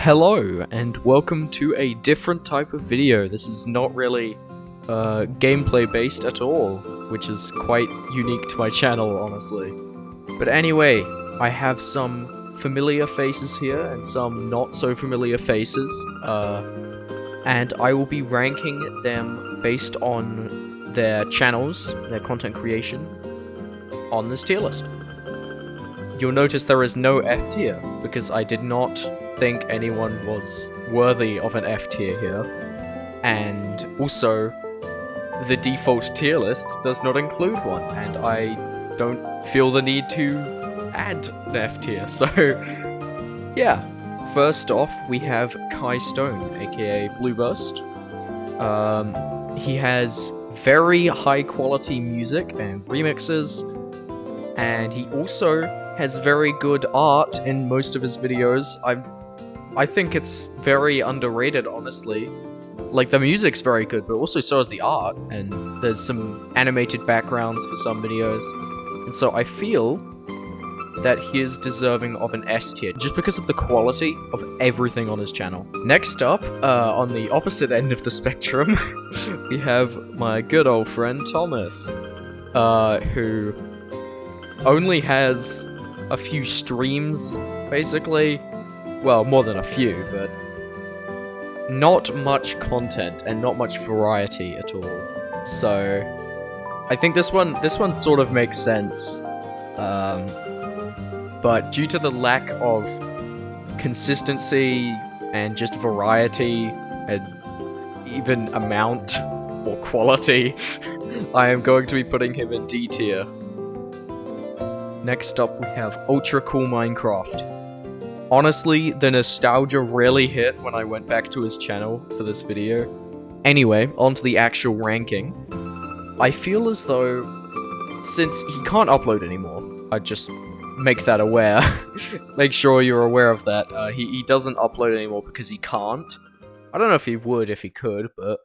Hello, and welcome to a different type of video. This is not really gameplay based at all, which is quite unique to my channel, honestly. But anyway, I have some familiar faces here and some not so familiar faces, and I will be ranking them based on their channels, their content creation, on this tier list. You'll notice there is no F tier, because I did not think anyone was worthy of an F tier here. And also, the default tier list does not include one, and I don't feel the need to add an F tier, so yeah. First off, we have Kai Stone, aka Blueburst. He has very high quality music and remixes, and he also has very good art in most of his videos. I think it's very underrated, honestly. Like, the music's very good, but also so is the art, and there's some animated backgrounds for some videos, and so I feel that he is deserving of an S tier, just because of the quality of everything on his channel. Next up, on the opposite end of the spectrum, we have my good old friend Thomas, who only has a few streams, basically. Well, more than a few, but not much content and not much variety at all. So I think this one sort of makes sense. But due to the lack of consistency and just variety and even amount or quality, I am going to be putting him in D tier. Next up, we have UltraCoolMinecraft. Honestly, the nostalgia really hit when I went back to his channel for this video. Anyway, onto the actual ranking. I feel as though, since he can't upload anymore, I just make that aware. Make sure you're aware of that. He doesn't upload anymore because he can't. I don't know if he would if he could, but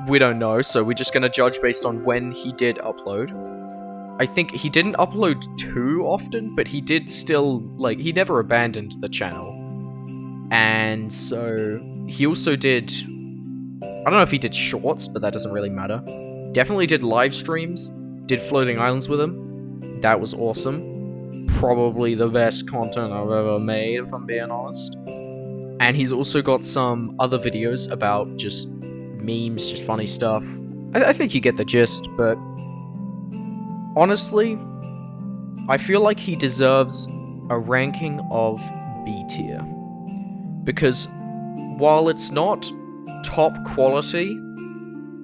we don't know, so we're just gonna judge based on when he did upload. I think he didn't upload too often, but he did still, like, he never abandoned the channel. And so, he also did, I don't know if he did shorts, but that doesn't really matter. Definitely did live streams, did Floating Islands with him. That was awesome. Probably the best content I've ever made, if I'm being honest. And he's also got some other videos about just memes, just funny stuff. I think you get the gist, but honestly, I feel like he deserves a ranking of B tier. Because while it's not top quality,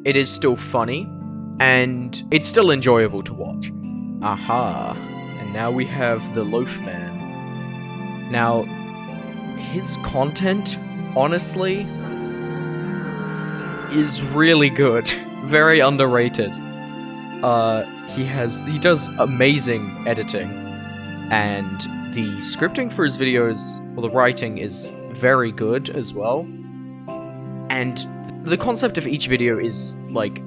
it is still funny, and it's still enjoyable to watch. Aha. And now we have the Loafman. Now, his content, honestly, is really good. Very underrated. He does amazing editing, and the scripting for his videos, well, the writing is very good as well. And the concept of each video is, like,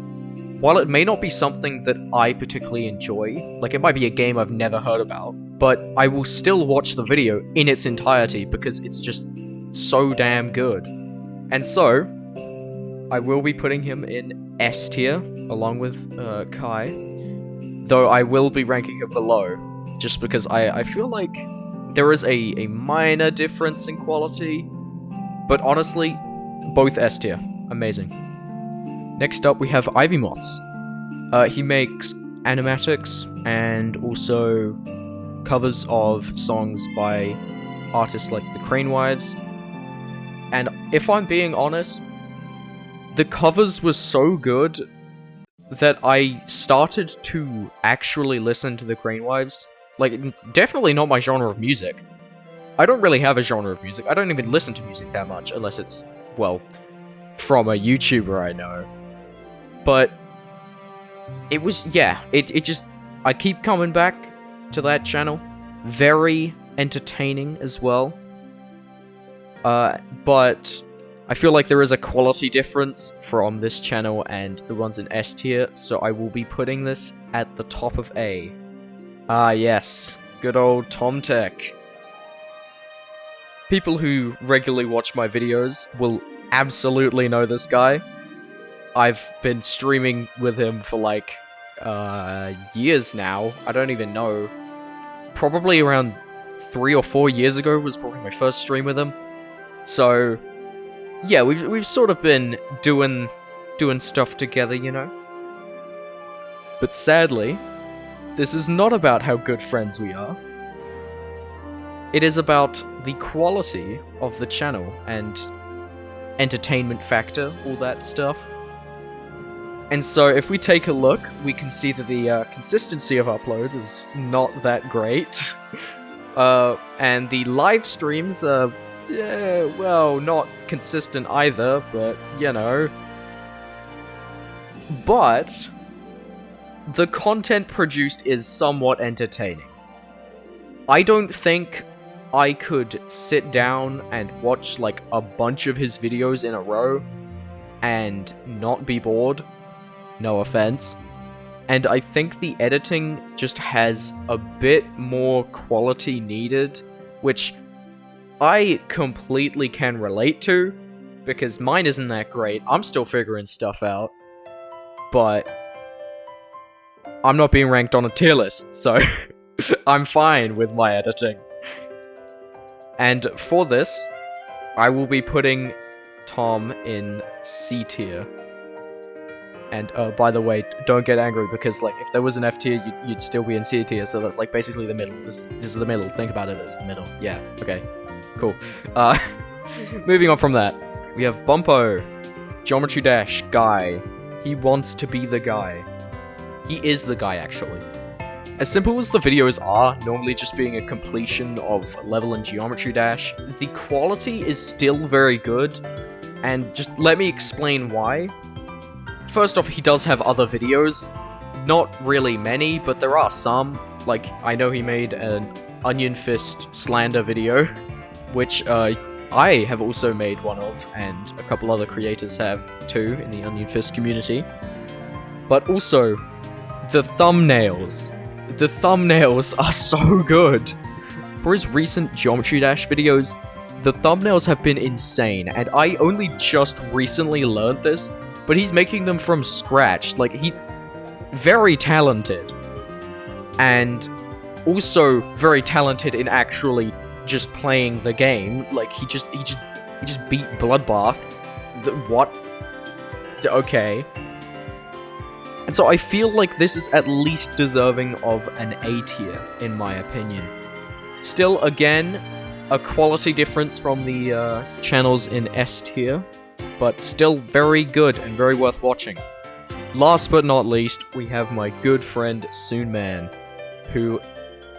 while it may not be something that I particularly enjoy, like, it might be a game I've never heard about, but I will still watch the video in its entirety because it's just so damn good. And so, I will be putting him in S tier, along with Kai. Though I will be ranking him below, just because I feel like there is a minor difference in quality. But honestly, both S tier. Amazing. Next up, we have ivymoths. He makes animatics and also covers of songs by artists like the Crane Wives. And if I'm being honest, the covers were so good that I started to actually listen to the Crane Wives. Like, definitely not my genre of music. I don't really have a genre of music. I don't even listen to music that much, unless it's, well, from a YouTuber I know. But it was, yeah, it just, I keep coming back to that channel. Very entertaining as well. But I feel like there is a quality difference from this channel and the ones in S tier, so I will be putting this at the top of A. Ah yes, good old TomTEC. people who regularly watch my videos will absolutely know this guy. I've been streaming with him for like years now. I don't even know. Probably around 3 or 4 years ago was probably my first stream with him. So yeah, we've sort of been doing stuff together, you know. But sadly, this is not about how good friends we are. It is about the quality of the channel and entertainment factor, all that stuff. And so if we take a look, we can see that the consistency of uploads is not that great. And the live streams are, well, not consistent either, but, you know. But the content produced is somewhat entertaining. I don't think I could sit down and watch like a bunch of his videos in a row and not be bored. No offense. And I think the editing just has a bit more quality needed, which I completely can relate to, because mine isn't that great. I'm still figuring stuff out, but I'm not being ranked on a tier list, so I'm fine with my editing. And for this, I will be putting Tom in C tier. And by the way, don't get angry, because like if there was an F tier, you'd still be in C tier, so that's like basically the middle. This is the middle. Think about it as the middle. Yeah, okay. Cool. Moving on from that, we have Bumpo, Geometry Dash guy. He wants to be the guy. He is the guy, actually. As simple as the videos are, normally just being a completion of level and Geometry Dash, the quality is still very good, and just let me explain why. First off, he does have other videos. Not really many, but there are some. Like, I know he made an Onion Fist slander video, which I have also made one of, and a couple other creators have too in the Onion Fist community. But also, the thumbnails. The thumbnails are so good. For his recent Geometry Dash videos, the thumbnails have been insane, and I only just recently learned this, but he's making them from scratch. Like, very talented. And also very talented in actually just playing the game. Like, he just beat Bloodbath. What? Okay. And so I feel like this is at least deserving of an A tier, in my opinion. Still, again, a quality difference from the channels in S tier, but still very good and very worth watching. Last but not least, we have my good friend Suneman, who,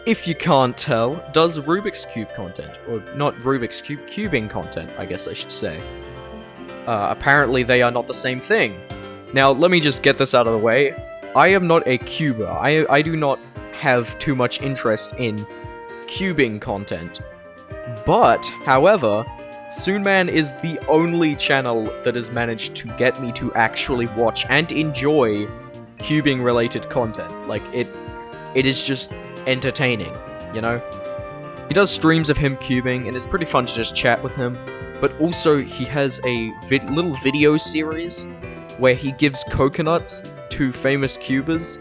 if you can't tell, does Rubik's Cube content. Or not Rubik's Cube, cubing content, I guess I should say. Apparently they are not the same thing. Now, let me just get this out of the way. I am not a cuber. I do not have too much interest in cubing content. But, however, Suneman is the only channel that has managed to get me to actually watch and enjoy cubing-related content. Like, it is just entertaining, you know? He does streams of him cubing, and it's pretty fun to just chat with him. But also, he has a little video series where he gives coconuts to famous cubers,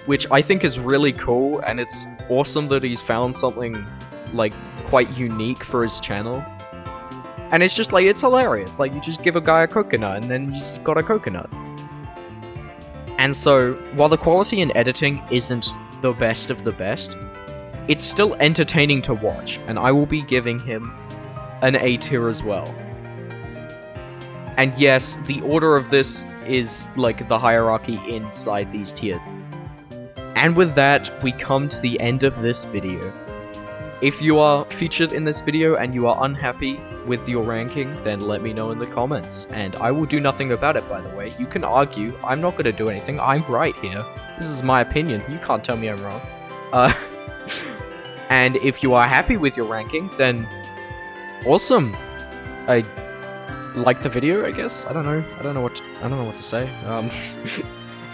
which I think is really cool, and it's awesome that he's found something, like, quite unique for his channel. And it's just, like, it's hilarious. Like, you just give a guy a coconut, and then you just got a coconut. And so, while the quality in editing isn't the best of the best, it's still entertaining to watch, and I will be giving him an A tier as well. And yes, the order of this is, like, the hierarchy inside these tiers. And with that, we come to the end of this video. If you are featured in this video and you are unhappy with your ranking, then let me know in the comments. And I will do nothing about it, by the way. You can argue. I'm not going to do anything. I'm right here. This is my opinion. You can't tell me I'm wrong. And if you are happy with your ranking, then awesome. I like the video, I guess. I don't know what to say.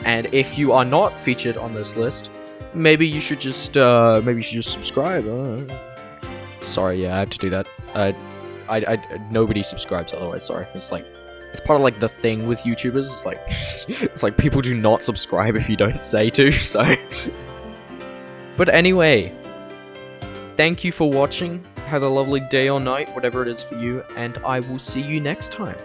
And if you are not featured on this list, maybe you should just subscribe. Sorry, yeah, I have to do that. Nobody subscribes otherwise. Sorry, it's like it's part of like the thing with YouTubers. It's like it's like people do not subscribe if you don't say to. So, but anyway, thank you for watching. Have a lovely day or night, whatever it is for you, and I will see you next time.